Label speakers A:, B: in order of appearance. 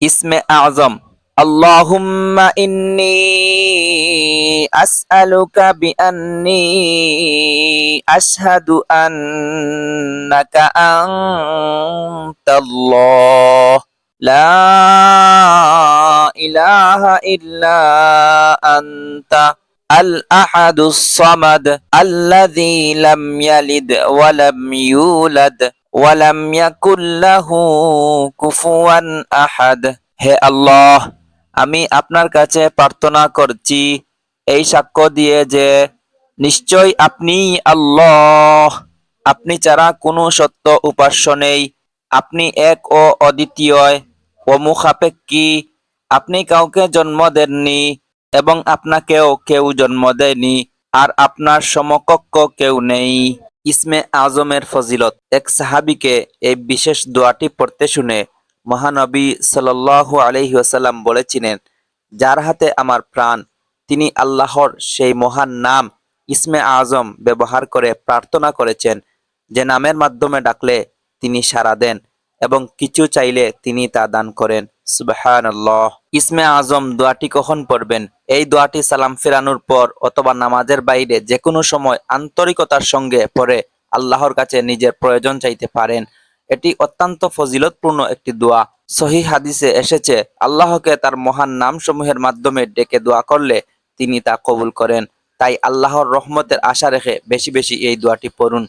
A: ইসমে আজম আল্লাহুম্মা ইন্নী আসআলুকা বিআন্নী আশহাদু আন্নাকা আনতাল্লাহ লা ইলাহা ইল্লা আনতা আল আহাদুস সামাদ আল্লাযী লাম ইয়ালিদ ওয়া লাম ইউলাদ ওয়া লাম ইয়াকুল লাহু কুফুয়ান আহাদ। হে আল্লাহ, আমি আপনার কাছে প্রার্থনা করছি এই সাক্ষ্য দিয়ে যে নিশ্চয় আপনিই আল্লাহ, আপনি ছাড়া কোনো সত্য উপাস্য নেই, আপনি এক ও অদ্বিতীয়, অমুখাপেক্ষী, আপনি কাউকে জন্ম দেননি এবং আপনাকেও কেউ জন্ম দেয়নি, আর আপনার সমকক্ষ কেউ নেই। ইসমে আজমের ফজিলত। এক সাহাবীকে এই বিশেষ দোয়াটি পড়তে শুনে মহানবী সাল্লাল্লাহু আলাইহি ওয়াসাল্লাম বলেছিলেন, যার হাতে আমার প্রাণ, তিনি আল্লাহর সেই মহান নাম ইসমে আজম ব্যবহার করে প্রার্থনা করেছেন, যে নামের মাধ্যমে ডাকলে তিনি সাড়া দেন এবং কিছু চাইলে তিনি তা দান করেন। সুবহানাল্লাহ। ইসমে আজম দোয়াটি কখন পড়বেন? এই দোয়াটি সালাম ফেরানোর পর অথবা নামাজের বাইরে যে কোনো সময় আন্তরিকতার সঙ্গে পড়ে আল্লাহর কাছে নিজের প্রয়োজন চাইতে পারেন। এটি অত্যন্ত ফজিলতপূর্ণ একটি দোয়া। সহিহ হাদিসে এসেছে, আল্লাহকে তার মহান নামসমূহের মাধ্যমে ডেকে দোয়া করলে তিনি তা কবুল করেন। তাই আল্লাহর রহমতের আশা রেখে বেশি বেশি এই দোয়াটি পড়ুন।